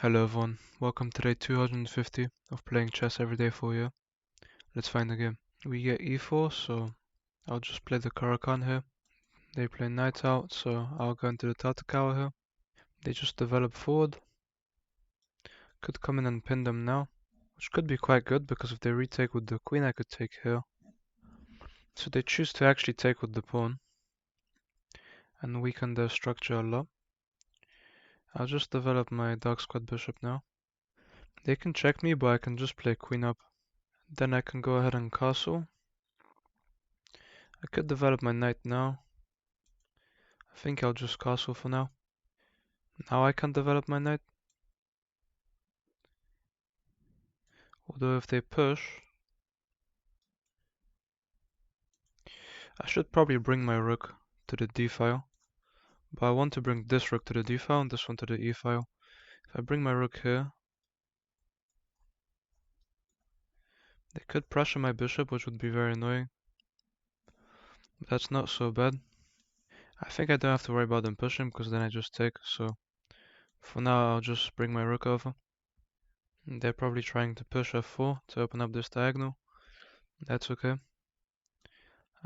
Hello everyone, welcome to day 250 of playing chess every day for you. Let's find the game. We get e4, so I'll just play the Caro-Kann here. They play knight out, so I'll go into the Tatakawa here. They just develop forward. Could come in and pin them now, which could be quite good because if they retake with the queen I could take here. So they choose to actually take with the pawn and weaken their structure a lot. I'll just develop my dark squad bishop now. They can check me, but I can just play queen up. Then I can go ahead and castle. I could develop my knight now. I think I'll just castle for now. Now I can develop my knight. Although if they push, I should probably bring my rook to the d file. But I want to bring this rook to the d file and this one to the e file. If I bring my rook here, they could pressure my bishop, which would be very annoying. But that's not so bad. I think I don't have to worry about them pushing because then I just take. So for now I'll just bring my rook over. They're probably trying to push f4 to open up this diagonal. That's okay.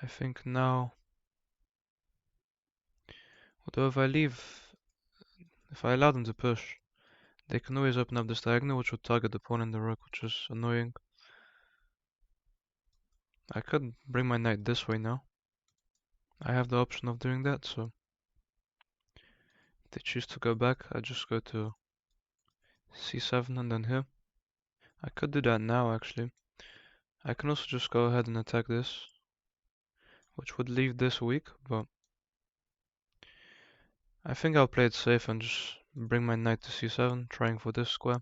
I think now, although if I allow them to push, they can always open up this diagonal, which would target the pawn and the rook, which is annoying. I could bring my knight this way now. I have the option of doing that, so if they choose to go back, I just go to c7 and then here. I could do that now, actually. I can also just go ahead and attack this, which would leave this weak, but I think I'll play it safe and just bring my knight to c7, trying for this square.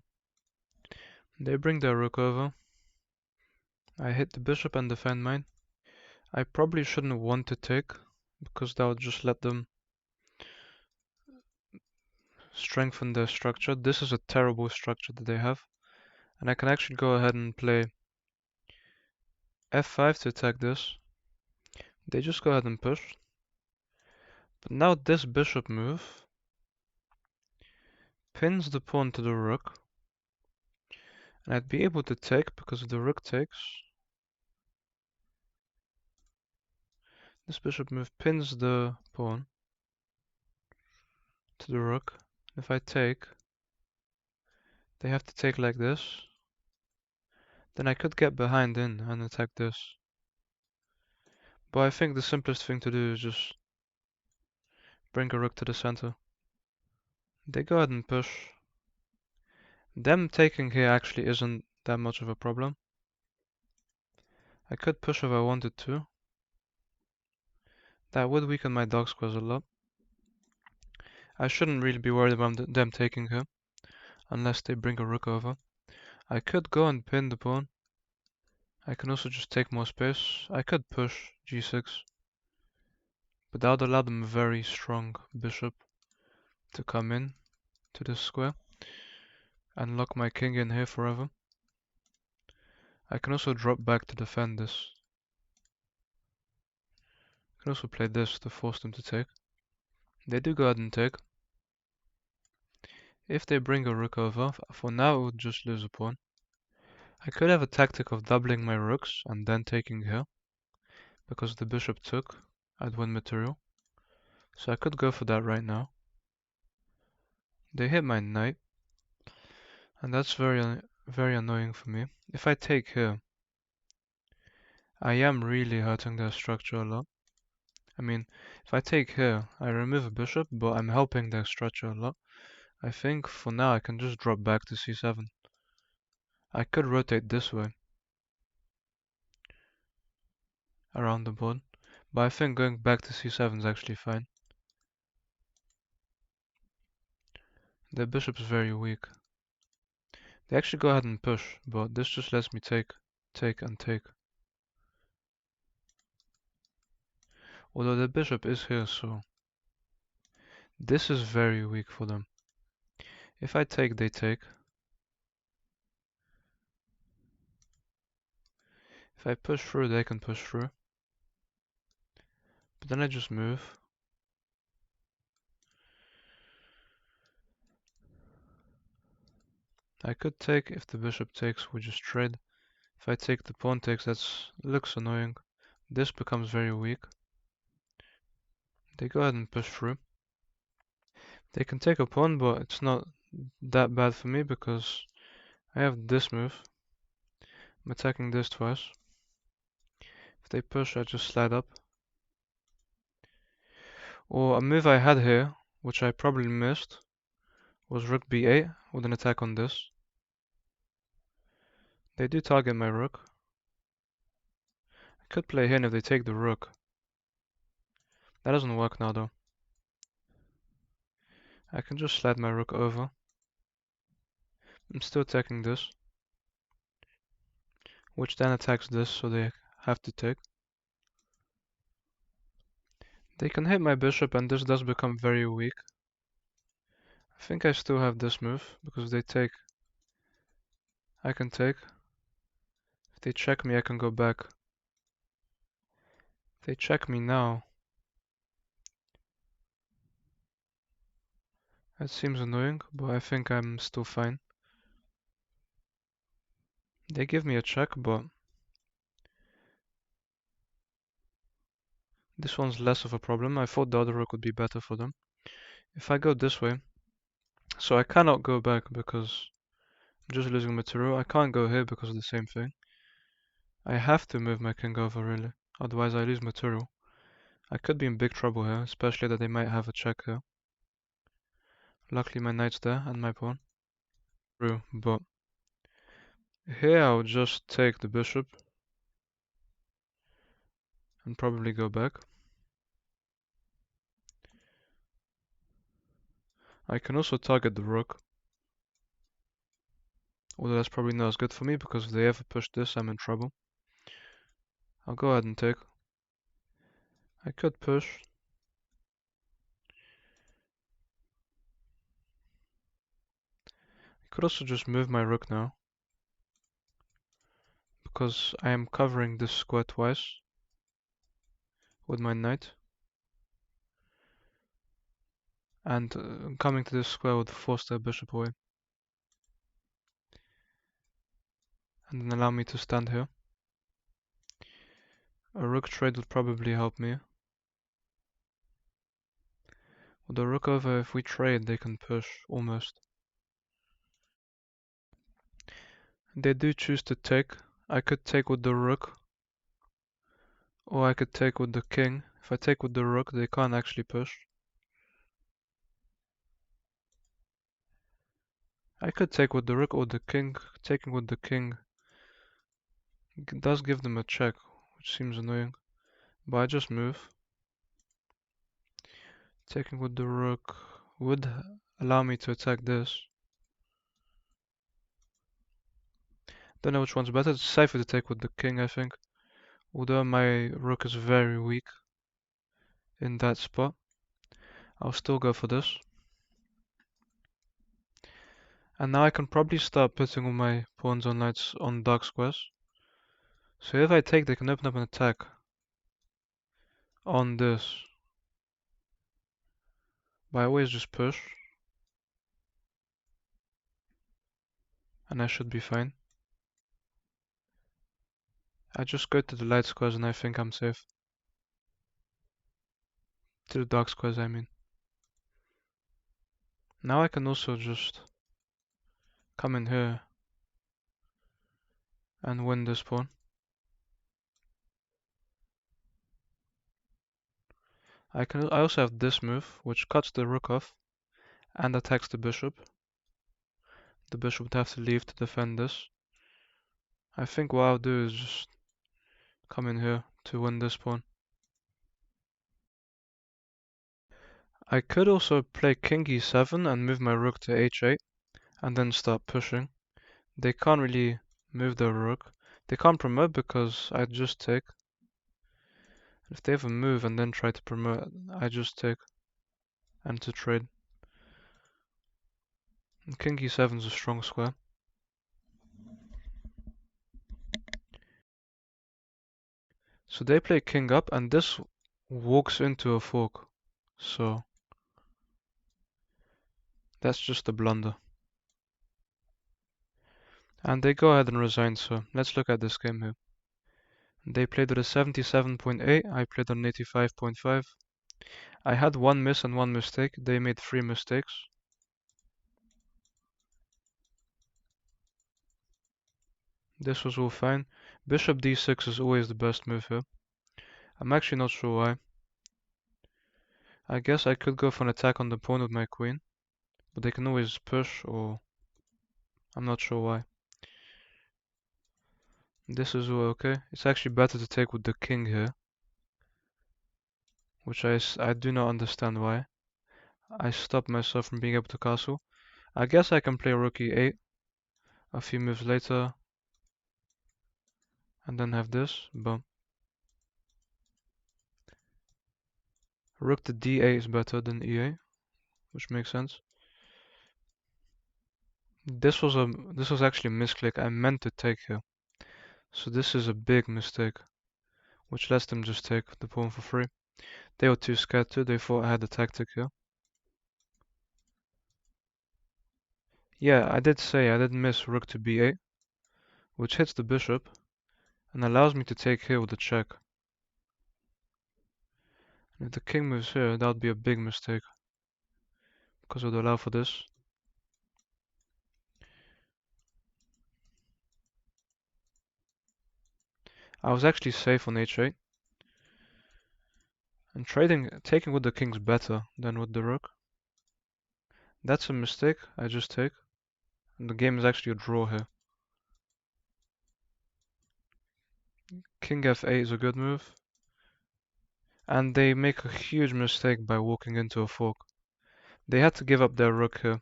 They bring their rook over. I hit the bishop and defend mine. I probably shouldn't want to take, because that would just let them strengthen their structure. This is a terrible structure that they have. And I can actually go ahead and play f5 to attack this. They just go ahead and push. But now this bishop move pins the pawn to the rook. And I'd be able to take because if the rook takes, this bishop move pins the pawn to the rook. If I take, they have to take like this. Then I could get behind in and attack this. But I think the simplest thing to do is just bring a rook to the center. They go ahead and push. Them taking here actually isn't that much of a problem. I could push if I wanted to. That would weaken my dark squares a lot. I shouldn't really be worried about them taking here, unless they bring a rook over. I could go and pin the pawn. I can also just take more space. I could push g6, but that would allow them a very strong bishop to come in to this square and lock my king in here forever. I can also drop back to defend this. I can also play this to force them to take. They do go ahead and take. If they bring a rook over, for now it would just lose a pawn. I could have a tactic of doubling my rooks and then taking here, because if the bishop took, I'd win material. So I could go for that right now. They hit my knight, and that's very annoying for me. If I take here, I am really hurting their structure a lot. I mean, if I take here, I remove a bishop, but I'm helping their structure a lot. I think for now I can just drop back to c7. I could rotate this way around the board, but I think going back to c7 is actually fine. The bishop is very weak. They actually go ahead and push, but this just lets me take, and take. Although the bishop is here, so this is very weak for them. If I take, they take. If I push through, they can push through. But then I just move. I could take. If the bishop takes, we just trade. If I take, the pawn takes. That looks annoying. This becomes very weak. They go ahead and push through. They can take a pawn, but it's not that bad for me because I have this move. I'm attacking this twice. If they push, I just slide up. Or a move I had here, which I probably missed, was rook b8 with an attack on this. They do target my rook. I could play here and if they take the rook. That doesn't work now though. I can just slide my rook over. I'm still attacking this, which then attacks this, so they have to take. They can hit my bishop and this does become very weak. I think I still have this move, because if they take, I can take. If they check me, I can go back. If they check me now, that seems annoying, but I think I'm still fine. They give me a check, but this one's less of a problem. I thought the other rook would be better for them. If I go this way, so I cannot go back because I'm just losing material. I can't go here because of the same thing. I have to move my king over really, otherwise I lose material. I could be in big trouble here, especially that they might have a check here. Luckily my knight's there and my pawn. True, but here I'll just take the bishop and probably go back. I can also target the rook, although that's probably not as good for me because if they ever push this, I'm in trouble. I'll go ahead and take. I could push. I could also just move my rook now, because I am covering this square twice with my knight. And coming to this square would force their bishop away. And then allow me to stand here. A rook trade would probably help me. With the rook over, if we trade, they can push, almost. They do choose to take. I could take with the rook, or I could take with the king. If I take with the rook, they can't actually push. I could take with the rook or the king. Taking with the king does give them a check, which seems annoying. But I just move. Taking with the rook would allow me to attack this. Don't know which one's better. It's safer to take with the king, I think. Although my rook is very weak in that spot, I'll still go for this. And now I can probably start putting all my pawns on knights on dark squares. So if I take, they can open up an attack on this. But I always just push. And I should be fine. I just go to the light squares and I think I'm safe. To the dark squares, I mean. Now I can also just come in here and win this pawn. I also have this move, which cuts the rook off and attacks the bishop. The bishop would have to leave to defend this. I think what I'll do is just come in here to win this pawn. I could also play king e7 and move my rook to h8 and then start pushing. They can't really move their rook. They can't promote because I just take. If they ever move and then try to promote, I just take and to trade. And king e7 is a strong square. So they play king up and this walks into a fork. So that's just a blunder. And they go ahead and resign, so let's look at this game here. They played with a 77.8, I played on 85.5. I had one miss and one mistake, they made 3 mistakes. This was all fine. Bishop d6 is always the best move here. I'm actually not sure why. I guess I could go for an attack on the pawn with my queen, but they can always push, or I'm not sure why. This is all okay. It's actually better to take with the king here, which I do not understand why. I stopped myself from being able to castle. I guess I can play rook e8 a few moves later, and then have this, but rook to d8 is better than e8, which makes sense. This was actually a misclick. I meant to take here. So this is a big mistake, which lets them just take the pawn for free. They were too scared to, they thought I had the tactic here. Yeah, I did say I did miss rook to b8, which hits the bishop, and allows me to take here with a check. And if the king moves here, that would be a big mistake, because it would allow for this. I was actually safe on h8. And taking with the king's better than with the rook. That's a mistake I just take. And the game is actually a draw here. King f8 is a good move. And they make a huge mistake by walking into a fork. They had to give up their rook here.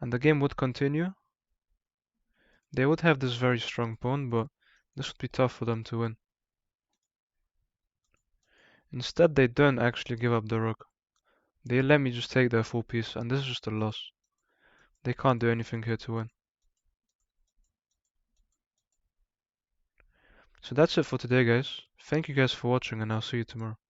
And the game would continue. They would have this very strong pawn, but this would be tough for them to win. Instead, they don't actually give up the rook. They let me just take their full piece, and this is just a loss. They can't do anything here to win. So that's it for today, guys. Thank you guys for watching, and I'll see you tomorrow.